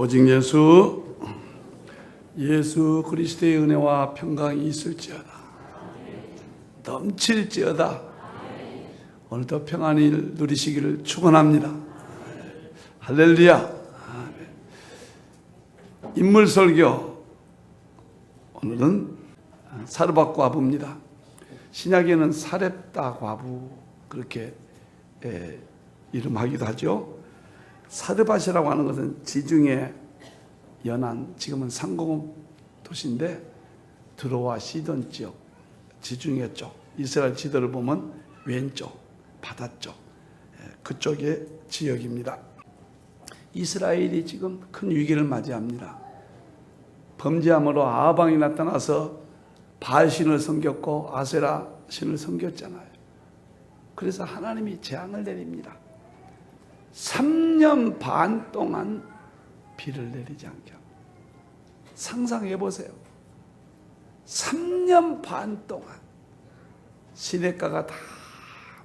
오직 예수 그리스도의 은혜와 평강이 있을지어다. 넘칠지어다. 오늘도 평안을 누리시기를 축원합니다. 할렐루야. 인물 설교. 오늘은 사르밧 과부입니다. 신약에는 사렙다 과부 그렇게 이름하기도 하죠. 사르밧이라고 하는 것은 지중해 연안, 지금은 상공업 도시인데 드로와 시돈 지역, 지중해 쪽, 이스라엘 지도를 보면 왼쪽, 바다 쪽, 그쪽의 지역입니다. 이스라엘이 지금 큰 위기를 맞이합니다. 범죄함으로 아방이 나타나서 바알 신을 섬겼고 아세라 신을 섬겼잖아요. 그래서 하나님이 재앙을 내립니다. 3년 반 동안 비를 내리지 않게 합니다. 상상해 보세요. 3년 반 동안 시냇가가 다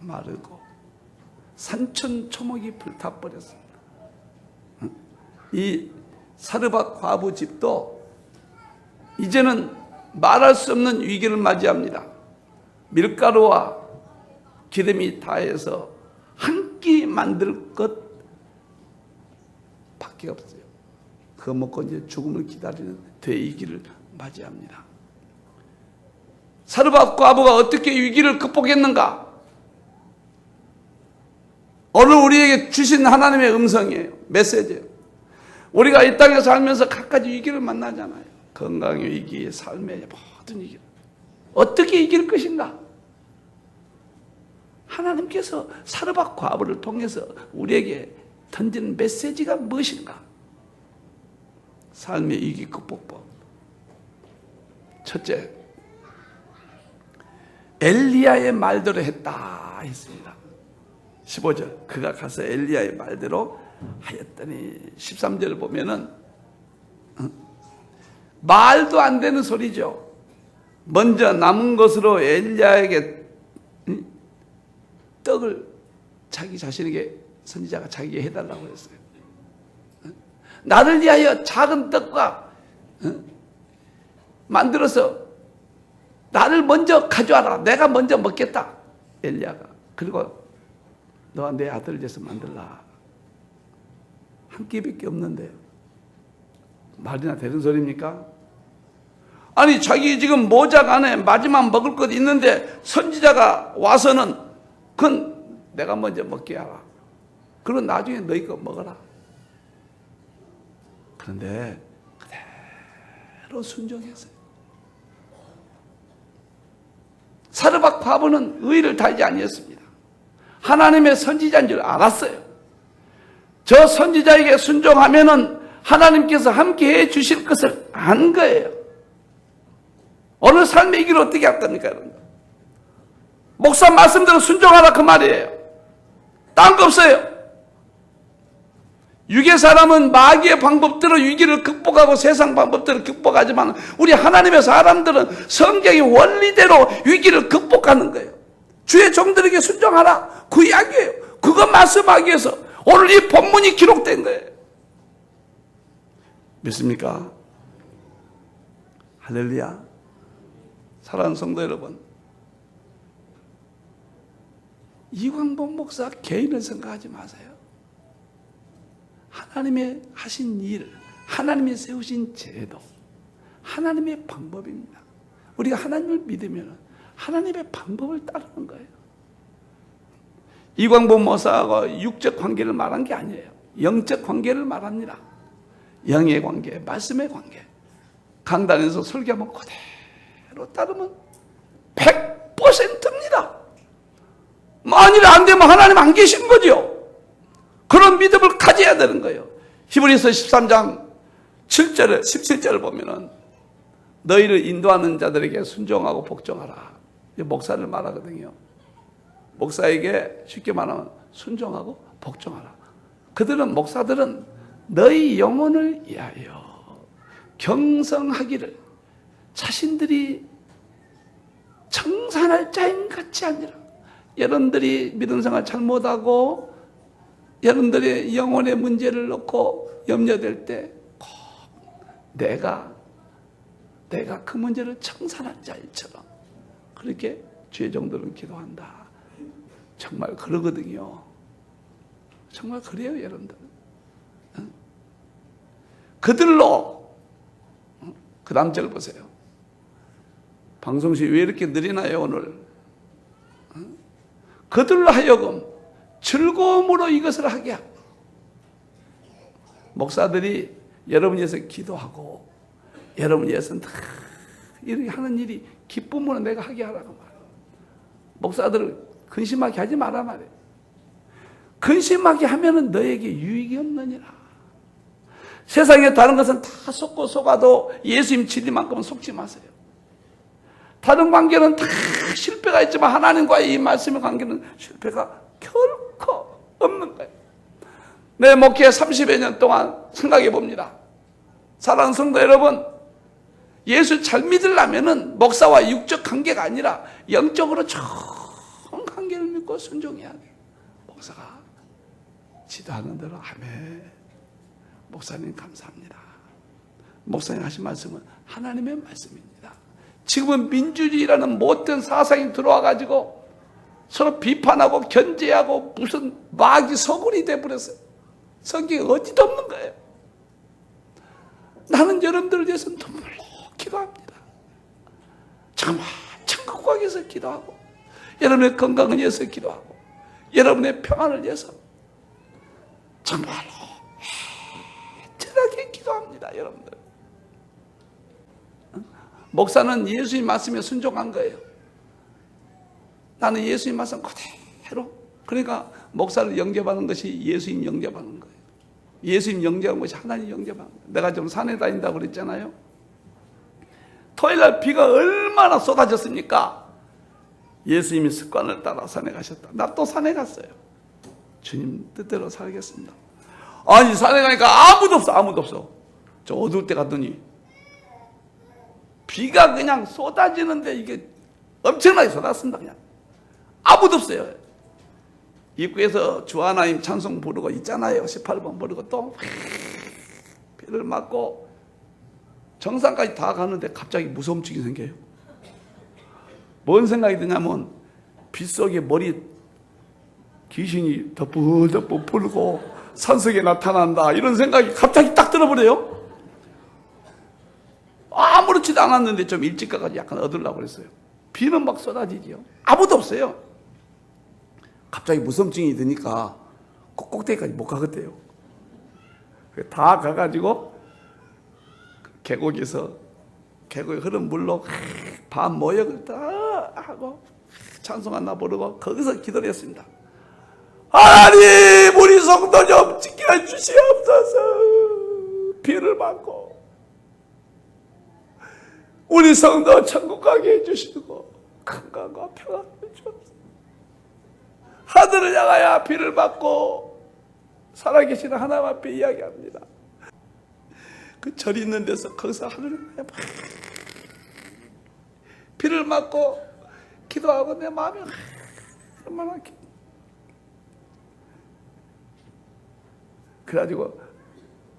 마르고 산천 초목이 불타버렸습니다. 이 사르밧 과부 집도 이제는 말할 수 없는 위기를 맞이합니다. 밀가루와 기름이 다해서 한 끼 만들 것 밖에 없어요. 그거 먹고 이제 죽음을 기다리는 대위기를 맞이합니다. 사르밧 과부가 어떻게 위기를 극복했는가? 오늘 우리에게 주신 하나님의 음성이에요. 메시지예요. 우리가 이 땅에 살면서 갖가지 위기를 만나잖아요. 건강의 위기, 삶의 모든 위기를. 어떻게 이길 것인가? 하나님께서 사르밧 과부를 통해서 우리에게 던지는 메시지가 무엇인가? 삶의 위기 극복법. 첫째, 엘리야의 말대로 했다 했습니다. 15절, 그가 가서 엘리야의 말대로 하였더니 13절을 보면은 말도 안 되는 소리죠. 먼저 남은 것으로 엘리야에게 떡을 자기 자신에게 선지자가 자기에게 해달라고 했어요. 나를 위하여 작은 떡과 만들어서 나를 먼저 가져와라. 내가 먼저 먹겠다. 엘리야가. 그리고 너와 내 아들을 위해서 만들라. 한 끼밖에 없는데 말이나 되는 소리입니까? 아니 자기 지금 모작 안에 마지막 먹을 것 있는데 선지자가 와서는 그건 내가 먼저 먹게 하라. 그럼 나중에 너희 거 먹어라. 그런데 그대로 순종했어요. 사르밧 과부는 의의를 다하지 아니했습니다. 하나님의 선지자인 줄 알았어요. 저 선지자에게 순종하면은 하나님께서 함께 해 주실 것을 안 거예요. 오늘 삶의 위기를 어떻게 합니까, 여러분? 목사 말씀대로 순종하라 그 말이에요. 딴 거 없어요. 육의 사람은 마귀의 방법대로 위기를 극복하고 세상 방법대로 극복하지만 우리 하나님의 사람들은 성경의 원리대로 위기를 극복하는 거예요. 주의 종들에게 순종하라. 그 이야기예요. 그거 말씀하기 위해서 오늘 이 본문이 기록된 거예요. 믿습니까? 할렐루야. 사랑하는 성도 여러분, 이광범 목사 개인을 생각하지 마세요. 하나님의 하신 일, 하나님이 세우신 제도, 하나님의 방법입니다. 우리가 하나님을 믿으면 하나님의 방법을 따르는 거예요. 이광범 목사하고 육적 관계를 말한 게 아니에요. 영적 관계를 말합니다. 영의 관계, 말씀의 관계. 강단에서 설교하면 그대로 따르면 100%입니다. 만일 안 되면 하나님 안 계신 거죠. 그런 믿음을 가져야 되는 거예요. 히브리서 13장 7절에 17절을 보면은 너희를 인도하는 자들에게 순종하고 복종하라. 목사를 말하거든요. 목사에게 쉽게 말하면 순종하고 복종하라. 목사들은 너희 영혼을 위하여 경성하기를 자신들이 청산할 자인 같이 아니라 여러분들이 믿음 생활 잘못하고 여러분들의 영혼의 문제를 놓고 염려될 때 내가 그 문제를 청산할 자일처럼 그렇게 주의 종들은 기도한다. 정말 그러거든요. 정말 그래요, 여러분들. 그들로, 그 다음 절 보세요. 방송시 왜 이렇게 느리나요, 오늘? 그들로 하여금 즐거움으로 이것을 하게 하고, 목사들이 여러분 위해서 기도하고, 여러분 위해서는 다 이렇게 하는 일이 기쁨으로 내가 하게 하라고 말해요. 목사들을 근심하게 하지 마라 말이에요. 근심하게 하면은 너에게 유익이 없느니라. 세상에 다른 것은 다 속고 속아도 예수님 진리만큼은 속지 마세요. 다른 관계는 다 실패가 있지만 하나님과의 이 말씀의 관계는 실패가 결코 없는 거예요. 내 목회 30여 년 동안 생각해 봅니다. 사랑하는 성도 여러분, 예수 잘 믿으려면은 목사와 육적 관계가 아니라 영적으로 좋은 관계를 믿고 순종해야 돼요. 목사가 지도하는 대로 아멘. 목사님 감사합니다. 목사님 하신 말씀은 하나님의 말씀입니다. 지금은 민주주의라는 못된 사상이 들어와가지고 서로 비판하고 견제하고 무슨 마귀 서군이 돼버렸어요. 성경에 어디도 없는 거예요. 나는 여러분들을 위해서 눈물로 기도합니다. 정말 천국 가기 위해서 기도하고, 여러분의 건강을 위해서 기도하고, 여러분의 평안을 위해서 정말로 애절하게 기도합니다. 여러분들, 목사는 예수님 말씀에 순종한 거예요. 나는 예수님 말씀 그대로, 그러니까 목사를 영접하는 것이 예수님 영접하는 거예요. 예수님 영접하는 것이 하나님 영접하는 거예요. 내가 좀 산에 다닌다고 그랬잖아요. 토요일날 비가 얼마나 쏟아졌습니까? 예수님이 습관을 따라 산에 가셨다. 나 또 산에 갔어요. 주님 뜻대로 살겠습니다. 아니, 산에 가니까 아무도 없어. 저 어두울 때 갔더니 비가 그냥 쏟아지는데 이게 엄청나게 쏟았습니다. 그냥 아무도 없어요. 입구에서 주 하나님 찬송 부르고 있잖아요. 18번 부르고 또 비를 맞고 정상까지 다 가는데 갑자기 무서움증이 생겨요. 뭔 생각이 드냐면 빗속에 머리 귀신이 덮불덮불 불고 산속에 나타난다, 이런 생각이 갑자기 딱 들어버려요. 아무렇지도 않았는데 좀 일찍 가가지고 약간 얻으려고 그랬어요. 비는 막 쏟아지죠. 아무도 없어요. 갑자기 무서움증이 드니까 꼭대기까지 못 가겠대요. 다 가가지고 계곡에 흐른 물로 반 모욕을 다 하고 찬송 하나 부르고 거기서 기도를 했습니다. 하나님, 우리 성도 좀 지켜주시옵소서. 비를 맞고 우리 성도 천국 가게 해주시고 건강과 평안을 주옵소서. 하늘을 향하여 비를 맞고 살아계시는 하나님 앞에 이야기합니다. 그 절이 있는 데서 거기서 하늘을 향하여 비를 맞고 기도하고 내 마음이 얼마나 그래가지고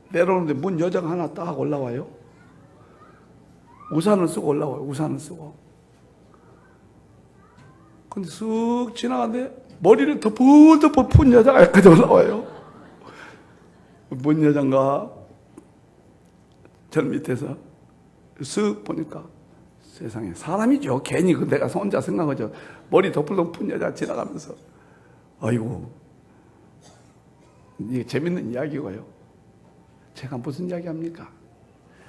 내려오는데 문 여자가 하나 딱 올라와요. 우산을 쓰고 올라와요. 우산을 쓰고. 근데 쑥 지나가는데 머리를 덮어덮어 푼 여자가 여기까지 올라와요. 뭔 여잔가? 저 밑에서 쓱 보니까 세상에 사람이죠. 괜히 내가 혼자 생각하죠. 머리 덮어덮어 푼 여자 지나가면서 아이고, 이게 재밌는 이야기고요. 제가 무슨 이야기 합니까?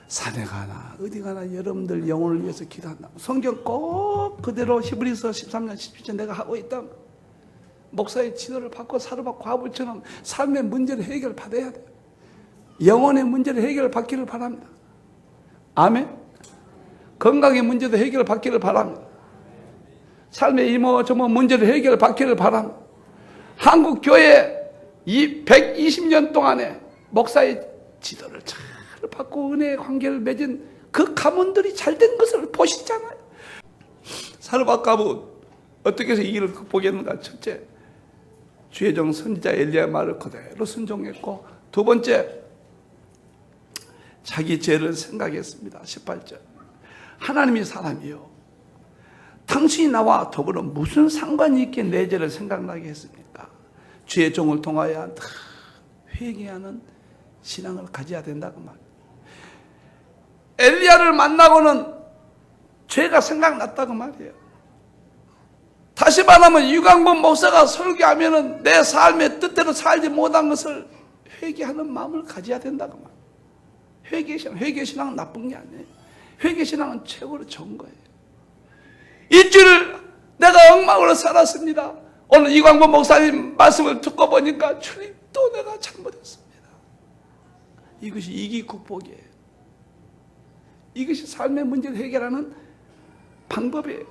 산에 가나 어디 가나 여러분들 영혼을 위해서 기도한다. 성경 꼭 그대로 히브리서 13년 17절 내가 하고 있다. 목사의 지도를 받고 사르밧 과부처럼 삶의 문제를 해결받아야 돼요. 영혼의 문제를 해결받기를 바랍니다. 아멘. 건강의 문제도 해결받기를 바랍니다. 삶의 이모저모 문제를 해결받기를 바랍니다. 한국 교회 이 120년 동안에 목사의 지도를 잘 받고 은혜의 관계를 맺은 그 가문들이 잘된 것을 보시잖아요. 사르밧 가문 어떻게 해서 이 일을 극복했는가? 첫째, 주의 종 선지자 엘리야의 말을 그대로 순종했고, 두 번째, 자기 죄를 생각했습니다. 18절. 하나님이 사람이요, 당신이 나와 더불어 무슨 상관이 있게 내 죄를 생각나게 했습니까? 주의 종을 통하여 회개하는 신앙을 가져야 된다고 말이에요. 엘리야를 만나고는 죄가 생각났다고 말이에요. 다시 말하면 유광범 목사가 설교하면은 내 삶의 뜻대로 살지 못한 것을 회개하는 마음을 가져야 된다고 말이에요. 회개신앙은 나쁜 게 아니에요. 회개신앙은 최고로 좋은 거예요. 일주일 내가 엉망으로 살았습니다. 오늘 이광범 목사님 말씀을 듣고 보니까 주님, 또 내가 잘못했습니다. 이것이 이기 극복이에요. 이것이 삶의 문제를 해결하는 방법이에요.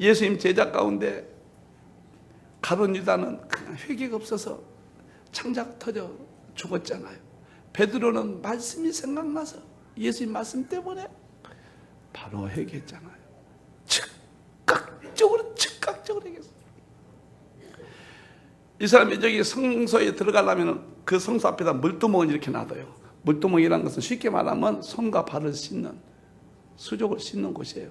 예수님 제자 가운데 가룟 유다는 그냥 회개가 없어서 창자가 터져 죽었잖아요. 베드로는 말씀이 생각나서 예수님 말씀 때문에 바로 회개했잖아요. 즉각적으로 회개했어요. 이 사람이 저기 성소에 들어가려면 그 성소 앞에다 물두멍을 이렇게 놔둬요. 물두멍이라는 것은 쉽게 말하면 손과 발을 씻는, 수족을 씻는 곳이에요.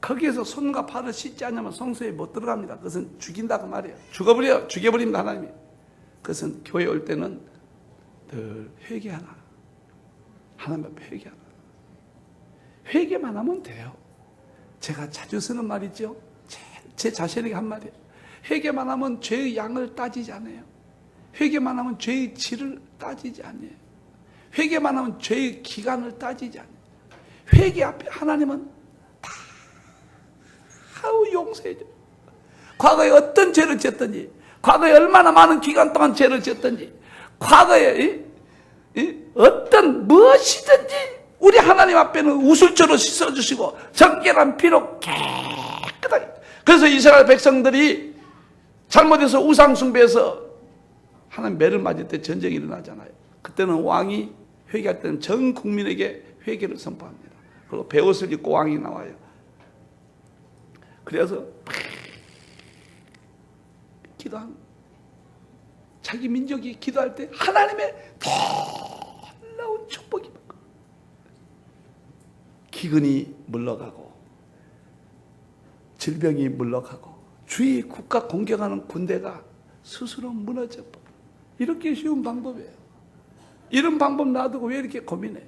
거기에서 손과 발을 씻지 않으면 성소에 못 들어갑니다. 그것은 죽인다고 말이에요. 죽여버립니다, 하나님이. 그것은 교회 올 때는 늘 회개하나, 하나님 앞에 회개하나. 회개만 하면 돼요. 제가 자주 쓰는 말이죠. 제 자신에게 한 말이에요. 회개만 하면 죄의 양을 따지지 않아요. 회개만 하면 죄의 질을 따지지 않아요. 회개만 하면 죄의 기간을 따지지 않아요. 회개 앞에 하나님은 다 용서해줘요. 과거에 어떤 죄를 지었든지, 과거에 얼마나 많은 기간 동안 죄를 지었든지, 과거에 어떤 무엇이든지 우리 하나님 앞에는 우술초로 씻어주시고 정결한 피로 깨끗하게. 그래서 이스라엘 백성들이 잘못해서 우상 숭배해서 하나님 매를 맞을 때 전쟁이 일어나잖아요. 그때는 왕이 회개할 때는 전 국민에게 회개를 선포합니다. 그리고 베옷을 입고 왕이 나와요. 그래서 기도한 자기 민족이 기도할 때 하나님의 놀라운 축복이 기근이 물러가고 질병이 물러가고 주위 국가 공격하는 군대가 스스로 무너져. 이렇게 쉬운 방법이에요. 이런 방법 놔두고 왜 이렇게 고민해요?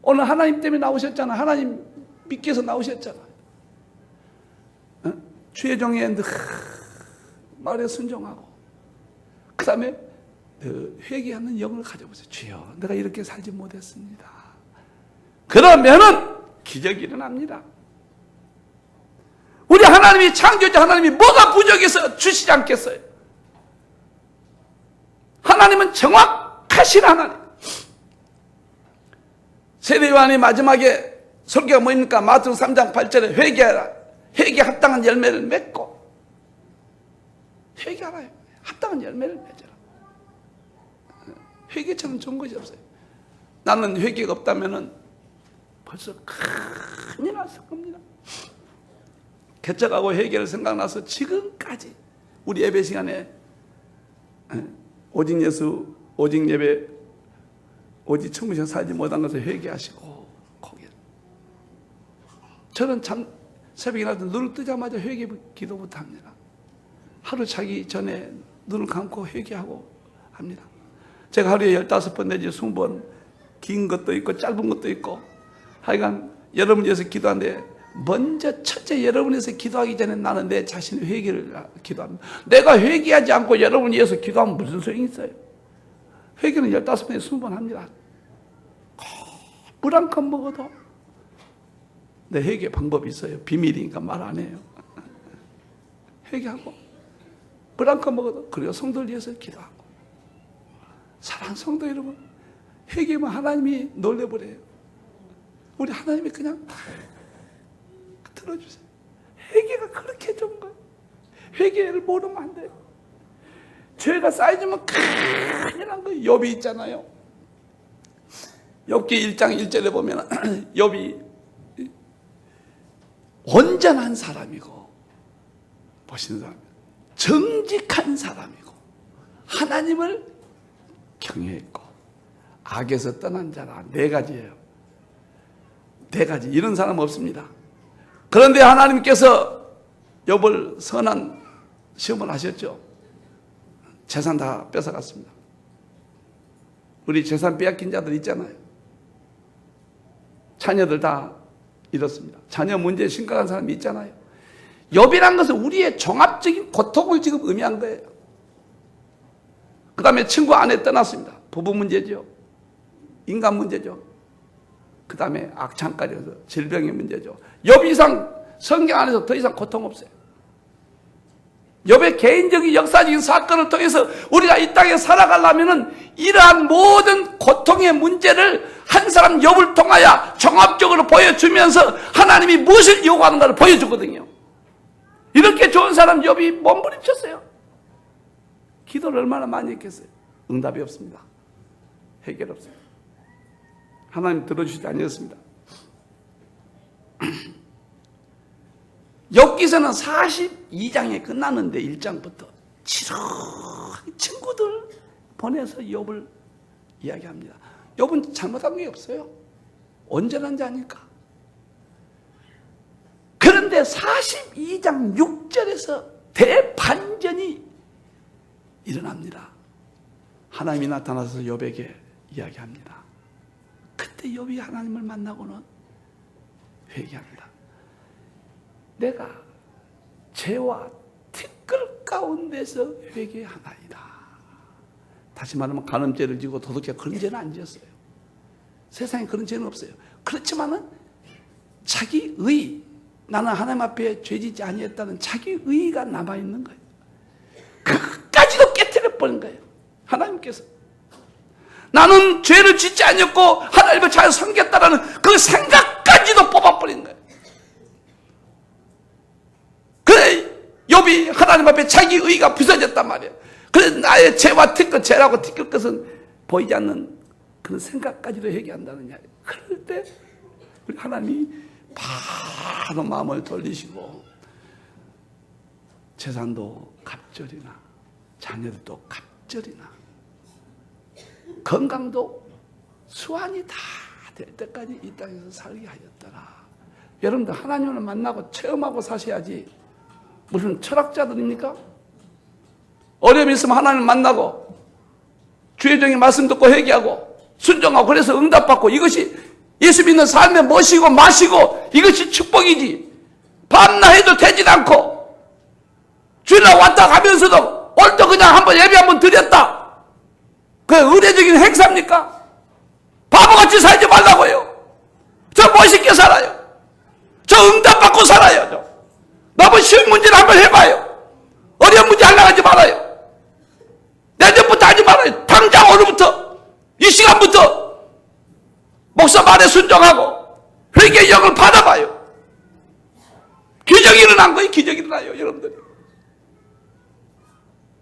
오늘 하나님 때문에 나오셨잖아. 하나님 믿기 위해서 나오셨잖아. 어? 주의 종의 말에 순종하고 그 다음에 회개하는 영을 가져보세요. 주여, 내가 이렇게 살지 못했습니다. 그러면은 기적이 일어납니다. 우리 하나님이 창조자 하나님이 뭐가 부족해서 주시지 않겠어요? 하나님은 정확하신 하나님. 세례요한이 마지막에 설교가 뭐입니까? 마태복음 3장 8절에 회개하라. 회개 합당한 열매를 맺고, 회개하라. 합당한 열매를 맺어라. 회개처럼 좋은 것이 없어요. 나는 회개가 없다면은 벌써 큰일 났을 겁니다. 개척하고 회개를 생각나서 지금까지 우리 예배 시간에 오직 예수, 오직 예배, 오직 천국에서 살지 못한 것을 회개하시고 거기에 저는 참 새벽에 일어나서 눈을 뜨자마자 회개 기도부터 합니다. 하루 자기 전에 눈을 감고 회개하고 합니다. 제가 하루에 15번 내지 20번 긴 것도 있고 짧은 것도 있고 하여간 여러분 위해서 기도하는데 먼저 첫째 여러분에서 기도하기 전에 나는 내 자신의 회개를 기도합니다. 내가 회개하지 않고 여러분 위해서 기도하면 무슨 소용이 있어요? 회개는 15번에 20번 합니다. 물 한 컵 먹어도 내 회개 방법이 있어요. 비밀이니까 말 안 해요. 회개하고 물 한 컵 먹어도 그리고 성도를 위해서 기도하고. 사랑하는 성도 여러분, 회개면 하나님이 놀래버려요. 우리 하나님이 그냥 들어주세요. 회개가 그렇게 좋은 거예요. 회개를 모르면 안 돼요. 죄가 쌓여지면 큰일 난 거예요. 욥이 있잖아요. 욥기 1장 1절에 보면 욥이 온전한 사람이고 보시는 사람, 정직한 사람이고 하나님을 경외했고 악에서 떠난 자라. 네 가지예요. 네 가지. 이런 사람 없습니다. 그런데 하나님께서 욥을 선한 시험을 하셨죠. 재산 다 뺏어갔습니다. 우리 재산 빼앗긴 자들 있잖아요. 자녀들 다 잃었습니다. 자녀 문제에 심각한 사람이 있잖아요. 욥이란 것은 우리의 종합적인 고통을 지금 의미한 거예요. 그 다음에 친구 아내 떠났습니다. 부부 문제죠. 인간 문제죠. 그 다음에 악창까지 해서 질병의 문제죠. 욥 이상 성경 안에서 더 이상 고통 없어요. 욥의 개인적인 역사적인 사건을 통해서 우리가 이 땅에 살아가려면 이러한 모든 고통의 문제를 한 사람 욥을 통하여 종합적으로 보여주면서 하나님이 무엇을 요구하는가를 보여주거든요. 이렇게 좋은 사람 욥이 몸부림쳤어요. 기도를 얼마나 많이 했겠어요. 응답이 없습니다. 해결 없습니다. 하나님 들어주시지 아니었습니다. 욥기서는 42장에 끝나는데 1장부터 지루한 친구들 보내서 욥을 이야기합니다. 욥은 잘못한 게 없어요. 온전한 자니까. 그런데 42장 6절에서 대반전이 일어납니다. 하나님이 나타나서 욥에게 이야기합니다. 그때 욥이 하나님을 만나고는 회개합니다. 내가 죄와 티끌 가운데서 회개하나이다. 다시 말하면 간음죄를 지고 도둑죄 그런 죄는 안 지었어요. 세상에 그런 죄는 없어요. 그렇지만은 자기 의, 나는 하나님 앞에 죄짓지 아니했다는 자기 의가 남아있는 거예요. 그것까지도 깨트려버린 거예요. 하나님께서. 나는 죄를 짓지 않았고 하나님을 잘 섬겼다라는 그 생각까지도 뽑아버린 거예요. 그래 욥이 하나님 앞에 자기 의가 부서졌단 말이에요. 그래서 나의 죄와 티끌, 죄라고 티끌 것은 보이지 않는 그런 생각까지도 회개한다는 이야기예요. 그럴 때 우리 하나님이 바로 마음을 돌리시고 재산도 갑절이나 자녀들도 갑절이나 건강도 수완이 다 될 때까지 이 땅에서 살게 하였더라. 여러분들 하나님을 만나고 체험하고 사셔야지. 무슨 철학자들입니까? 어려움이 있으면 하나님을 만나고 주의 종의 말씀 듣고 회개하고 순종하고 그래서 응답받고 이것이 예수 믿는 삶에 모시고 마시고 이것이 축복이지. 밤낮 해도 되질 않고 주일날 왔다 가면서도 오늘도 그냥 한번 예배 한번 드렸다. 그게 의례적인 행사입니까? 바보같이 살지 말라고요. 저 멋있게 살아요. 저 응답받고 살아요. 너무 쉬운 문제를 한번 해봐요. 어려운 문제 하려고 하지 말아요. 내년부터 하지 말아요. 당장 오늘부터 이 시간부터 목사 말에 순종하고 회개의 영을 받아봐요. 기적이 일어난 거예요. 기적이 일어나요. 여러분들이.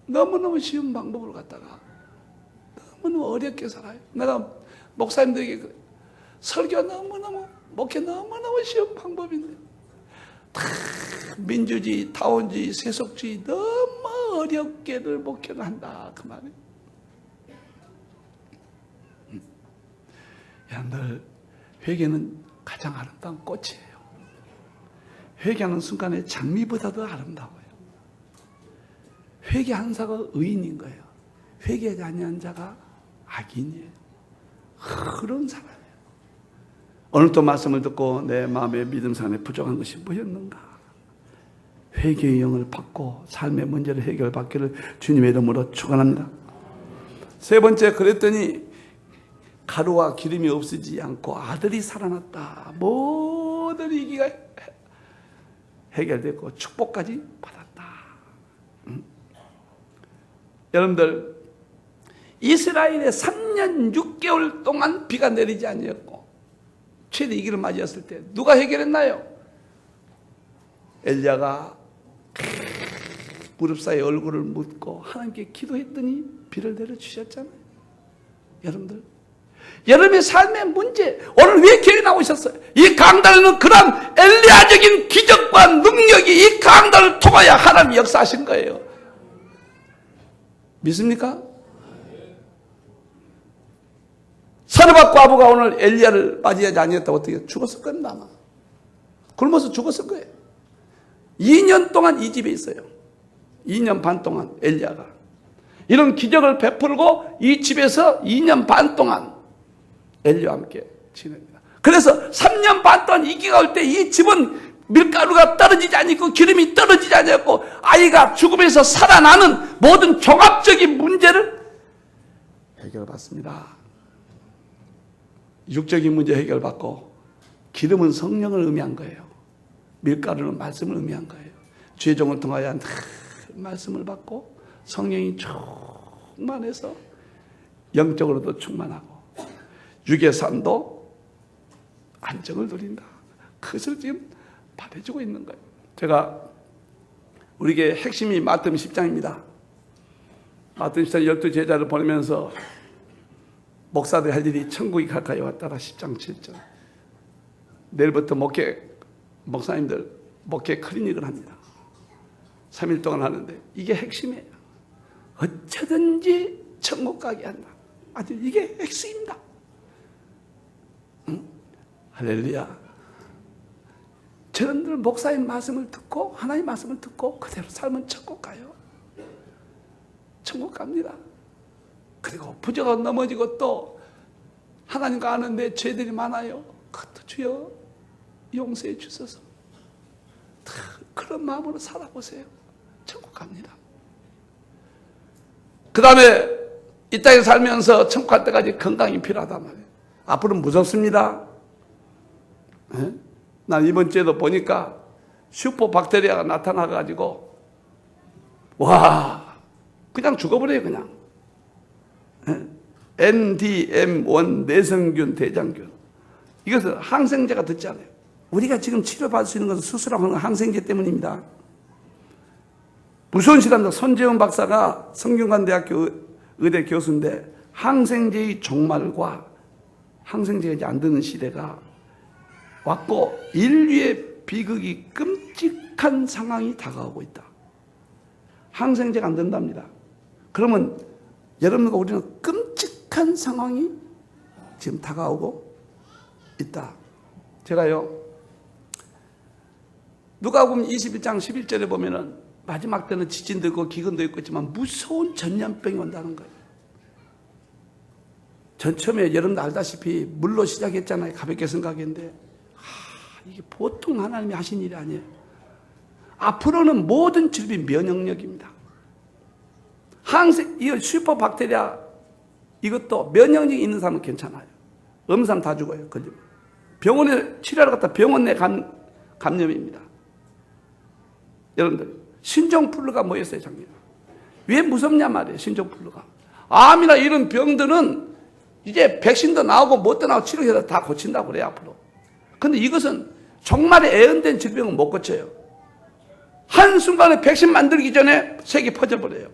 너무너무 쉬운 방법을 갖다가 너무너무 어렵게 살아요. 내가 목사님들에게 설교 너무너무 목회 너무너무 쉬운 방법인데 다 민주주의, 타원주의, 세속주의 너무 어렵게들 목회를 한다 그 말이에요. 여러분들 회개는 가장 아름다운 꽃이에요. 회개하는 순간에 장미보다도 아름다워요. 회개한 자가 의인인 거예요. 회개하지 아니한 자가 악인이에요. 그런 사람이에요. 오늘 또 말씀을 듣고 내 마음의 믿음 산에 부족한 것이 뭐였는가? 회개의 영을 받고 삶의 문제를 해결받기를 주님의 이름으로 축원합니다. 세 번째, 그랬더니 가루와 기름이 없어지지 않고 아들이 살아났다. 모든 위기가 해결됐고 축복까지 받았다. 여러분들 이스라엘에 3년 6개월 동안 비가 내리지 아니었고 최대 위기를 맞이했을 때 누가 해결했나요? 엘리야가 무릎 사이에 얼굴을 묻고 하나님께 기도했더니 비를 내려주셨잖아요. 여러분들 여러분의 삶의 문제 오늘 왜 교회 나오셨어요? 이 강단에는 그런 엘리야적인 기적과 능력이 이 강단을 통하여 하나님이 역사하신 거예요. 믿습니까? 사르밧 과부가 오늘 엘리야를 맞이하지 아니했다고 어떻게 죽었을 겁니다. 아마. 굶어서 죽었을 거예요. 2년 동안 이 집에 있어요. 2년 반 동안 엘리야가 이런 기적을 베풀고 이 집에서 2년 반 동안 엘리야와 함께 지냅니다. 그래서 3년 반 동안 이기가 올 때 이 집은 밀가루가 떨어지지 않고 기름이 떨어지지 않고 아이가 죽음에서 살아나는 모든 종합적인 문제를 해결받습니다. 육적인 문제 해결받고 기름은 성령을 의미한 거예요. 밀가루는 말씀을 의미한 거예요. 죄종을 통하여 말씀을 받고 성령이 충만해서 영적으로도 충만하고 육의 삶도 안정을 누린다. 그것을 지금 말해주고 있는 거예요. 제가 우리에게 핵심이 마태복음 10장입니다. 마태복음 10장 12제자를 보내면서 목사들이 할 일이 천국이 가까이 왔다라 10장 7절. 내일부터 목사님들 목회 클리닉을 합니다. 3일 동안 하는데 이게 핵심이에요. 어쩌든지 천국 가게 한다. 아주 이게 핵심입니다. 응? 할렐루야. 저런들 목사님 말씀을 듣고 하나님 말씀을 듣고 그대로 살면 천국 가요. 천국 갑니다. 그리고 부족하고 넘어지고 또 하나님과 아는데 죄들이 많아요. 그것도 주여 용서해 주셔서 그런 마음으로 살아보세요. 천국 갑니다. 그 다음에 이 땅에 살면서 천국 갈 때까지 건강이 필요하단 말이에요. 앞으로는 무섭습니다. 네? 난 이번 주에도 보니까 슈퍼박테리아가 나타나가지고 와 그냥 죽어버려요. 그냥 NDM1 내성균 대장균 이것은 항생제가 듣지 않아요. 우리가 지금 치료받을 수 있는 것은 수술하고 하는 항생제 때문입니다. 무서운 시간도 손재원 박사가 성균관대학교 의대 교수인데 항생제의 종말과 항생제가 이제 안 드는 시대가 왔고 인류의 비극이 끔찍한 상황이 다가오고 있다. 항생제가 안 된답니다. 그러면 여러분과 우리는 끔찍한 상황이 지금 다가오고 있다. 제가요 누가복음 21장 11절에 보면은 마지막 때는 지진도 있고 기근도 있고 있지만 무서운 전염병이 온다는 거예요. 전 처음에 여러분도 알다시피 물로 시작했잖아요. 가볍게 생각했는데 이게 보통 하나님이 하신 일이 아니에요. 앞으로는 모든 질병 면역력입니다. 이 슈퍼박테리아 이것도 면역력이 있는 사람은 괜찮아요. 없는 사람 다 죽어요. 병원에 치료하러 갔다 병원 내 감염입니다. 여러분들 신종플루가 뭐였어요 작년에? 왜 무섭냐 말이에요. 신종플루가 암이나 이런 병들은 이제 백신도 나오고 뭣도 나오고 치료해서 다 고친다고 그래요 앞으로. 근데 이것은 정말에 애연된 질병은 못 고쳐요. 한순간에 백신 만들기 전에 세계 퍼져버려요.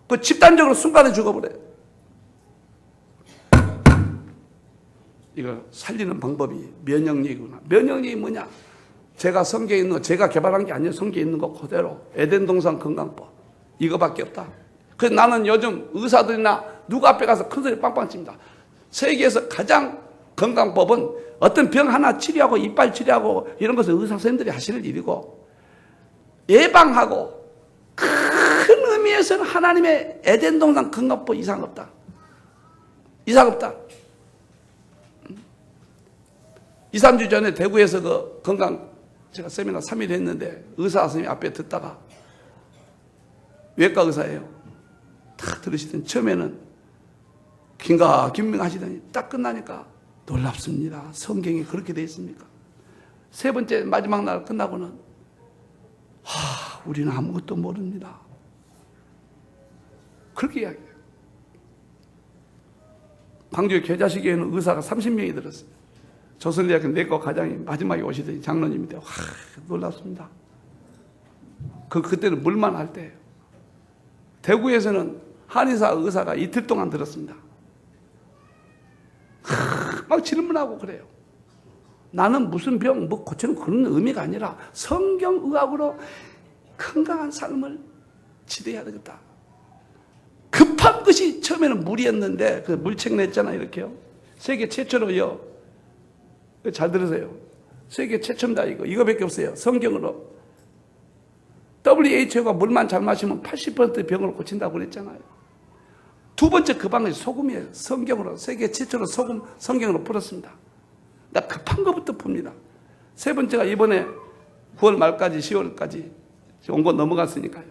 그 집단적으로 순간에 죽어버려요. 이거 살리는 방법이 면역력이구나. 면역력이 뭐냐? 제가 성경에 있는 거, 제가 개발한 게 아니에요. 성경에 있는 거 그대로. 에덴 동산 건강법. 이거밖에 없다. 그래서 나는 요즘 의사들이나 누구 앞에 가서 큰 소리 빵빵 칩니다. 세계에서 가장 건강법은 어떤 병 하나 치료하고 이빨 치료하고 이런 것은 의사 선생님들이 하시는 일이고 예방하고 큰 의미에서는 하나님의 에덴 동산 건강법 이상 없다. 이상 없다. 2, 3주 전에 대구에서 그 건강 제가 세미나 3일 했는데 의사 선생님 앞에 듣다가 외과 의사예요. 다 들으시더니 처음에는 긴가 하시더니 딱 끝나니까 놀랍습니다. 성경에 그렇게 되어 있습니까? 세 번째 마지막 날 끝나고는 우리는 아무것도 모릅니다. 그렇게 이야기해요. 광주 계자시교회는 의사가 30명이 들었어요. 조선대학교 내과 과장이 마지막에 오시더니 장로님인데 놀랍습니다. 그때는 물만 할 때예요. 대구에서는 한의사 의사가 이틀 동안 들었습니다. 막 질문하고 그래요. 나는 무슨 병 뭐 고치는 그런 의미가 아니라 성경의학으로 건강한 삶을 지도해야 되겠다. 급한 것이 처음에는 물이었는데 그 물책 냈잖아 이렇게요. 세계 최초로요. 잘 들으세요. 세계 최초입니다. 이거밖에 없어요. 성경으로. WHO가 물만 잘 마시면 80% 병을 고친다고 그랬잖아요. 두 번째 그 방법이 소금이에요. 성경으로. 세계 최초로 소금 성경으로 풀었습니다. 나 급한 것부터 풉니다. 세 번째가 이번에 9월 말까지 10월까지 온 거 넘어갔으니까요.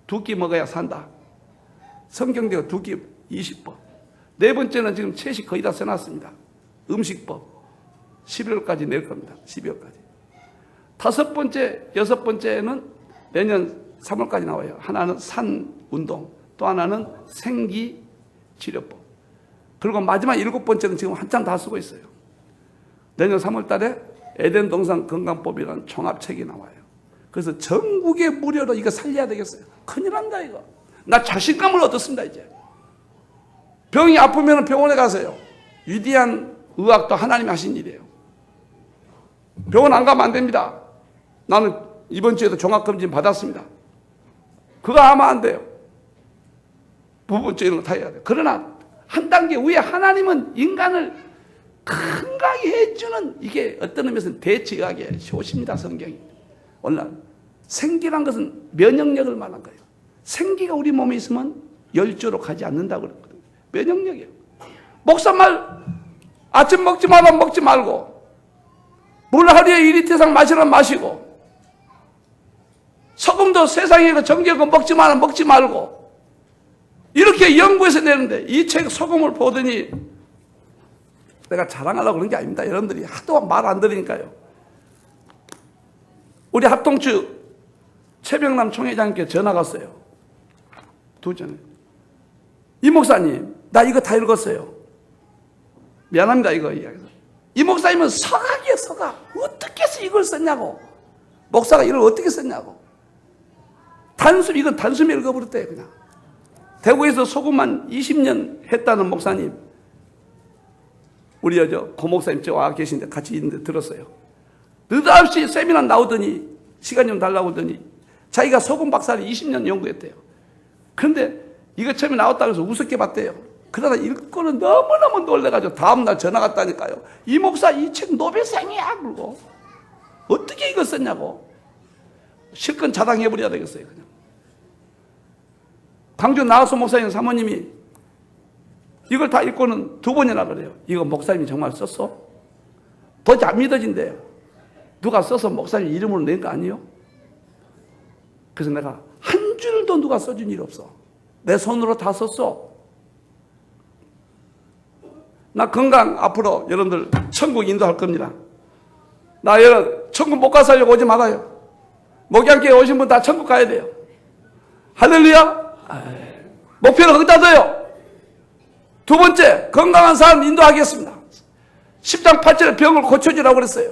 두 끼 먹어야 산다. 성경대로 두 끼 20법. 네 번째는 지금 채식 거의 다 써놨습니다. 음식법. 11월까지 낼 겁니다. 12월까지. 다섯 번째, 여섯 번째는 내년 3월까지 나와요. 하나는 산운동, 또 하나는 생기치료법. 그리고 마지막 일곱 번째는 지금 한참 다 쓰고 있어요. 내년 3월 달에 에덴 동산 건강법이라는 종합책이 나와요. 그래서 전국에 무료로 이거 살려야 되겠어요. 큰일 난다 이거. 나 자신감을 얻었습니다 이제. 병이 아프면 병원에 가세요. 위대한 의학도 하나님이 하신 일이에요. 병원 안 가면 안 됩니다. 나는 이번 주에도 종합검진 받았습니다. 그거 하면 안 돼요. 부분적 이런 거 다 해야 돼요. 그러나 한 단계 위에 하나님은 인간을 건강히 해주는 이게 어떤 의미에서는 대치의학의 효시입니다. 성경이. 오늘날 생기란 것은 면역력을 말한 거예요. 생기가 우리 몸에 있으면 열조로 가지 않는다고 그랬거든요. 면역력이에요. 목사 말 아침 먹지 마라 먹지 말고 물 하루에 2리터 이상 마시라 마시고 소금도 세상에 그 정제고 먹지 마라 먹지 말고 이렇게 연구해서 내는데 이 책 소금을 보더니 내가 자랑하려고 그런 게 아닙니다. 여러분들이 하도 말 안 들으니까요. 우리 합동측 최병남 총회장님께 전화가 왔어요. 두 전에. 이 목사님, 나 이거 다 읽었어요. 미안합니다, 이거 이야기해서. 이 목사님은 서각이에요, 서각. 어떻게 해서 이걸 썼냐고. 목사가 이걸 어떻게 썼냐고. 이건 단숨에 읽어버렸대요, 그냥. 대구에서 소금만 20년 했다는 목사님. 우리 고 목사님 저 와 계신데 같이 있는데 들었어요. 느닷없이 세미나 나오더니 시간 좀 달라고 하더니 자기가 소금 박사를 20년 연구했대요. 그런데 이거 처음에 나왔다고 해서 우습게 봤대요. 그러다 읽고는 너무너무 놀래가지고 다음날 전화 갔다니까요. 이 목사 이 책 노벨상이야 그러고 어떻게 이거 썼냐고. 실컷 자당해버려야 되겠어요. 그냥. 광주 나하수 목사님 사모님이 이걸 다 읽고는 두 번이나 그래요. 이거 목사님이 정말 썼어? 도저히 안 믿어진대요. 누가 써서 목사님 이름으로 낸 거 아니에요? 그래서 내가 한 줄도 누가 써준 일 없어. 내 손으로 다 썼어. 나 건강 앞으로 여러분들 천국 인도할 겁니다. 나 천국 못 가서 하려고 오지 말아요. 목양교회 오신 분 다 천국 가야 돼요. 할렐루야. 목표를 거기다 둬요. 두 번째, 건강한 사람 인도하겠습니다. 10장 8절에 병을 고쳐주라고 그랬어요.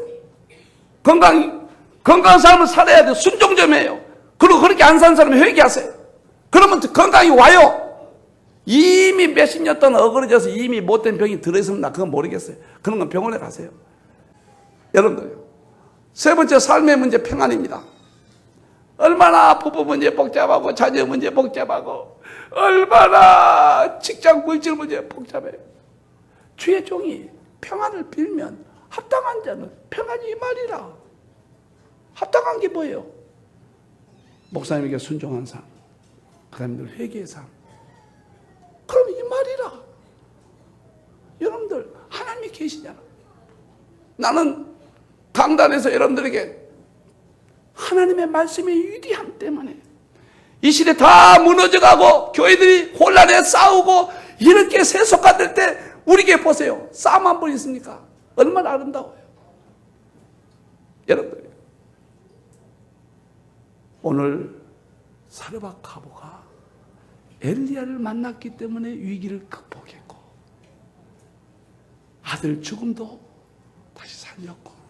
건강한 사람은 살아야 돼요. 순종 좀 해요. 그리고 그렇게 안 사는 사람은 회개하세요. 그러면 건강이 와요. 이미 몇십 년 동안 어그러져서 이미 못된 병이 들어있으면 나 그건 모르겠어요. 그런 건 병원에 가세요. 여러분들, 세 번째 삶의 문제 평안입니다. 얼마나 부부 문제 복잡하고 자녀 문제 복잡하고 얼마나 직장 물질 문제 복잡해요. 주의 종이 평안을 빌면 합당한 자는 평안이 이 말이라. 합당한 게 뭐예요? 목사님에게 순종한 삶, 그 사람들 회개의 삶. 그럼 이 말이라. 여러분들 하나님이 계시잖아. 나는 강단에서 여러분들에게 하나님의 말씀의 위대함 때문에 이 시대 다 무너져가고 교회들이 혼란에 싸우고 이렇게 세속화될 때 우리에게 보세요. 싸움 한 번 있습니까? 얼마나 아름다워요. 여러분들 오늘 사르밧 가보가 엘리야를 만났기 때문에 위기를 극복했고 아들 죽음도 다시 살렸고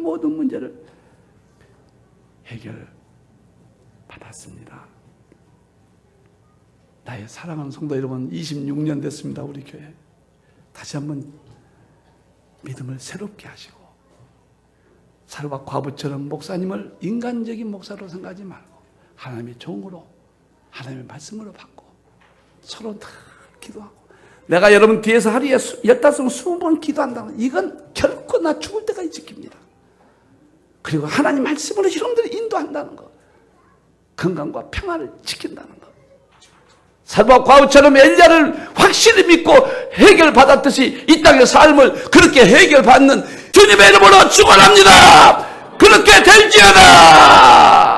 모든 문제를 해결받았습니다. 나의 사랑하는 성도 여러분, 26년 됐습니다. 우리 교회 다시 한번 믿음을 새롭게 하시고 사르밧 과부처럼 목사님을 인간적인 목사로 생각하지 말고 하나님의 종으로 하나님의 말씀으로 받고 서로 다 기도하고 내가 여러분 뒤에서 하루에 15번, 20번 기도한다는 이건 결코 나 죽을 때까지 지킵니다. 그리고 하나님 말씀으로 여러분들을 인도한다는 것. 건강과 평안을 지킨다는 것. 사도와 과부처럼 엘리야를 확실히 믿고 해결받았듯이 이 땅의 삶을 그렇게 해결받는 주님의 이름으로 축원합니다. 그렇게 될지어다.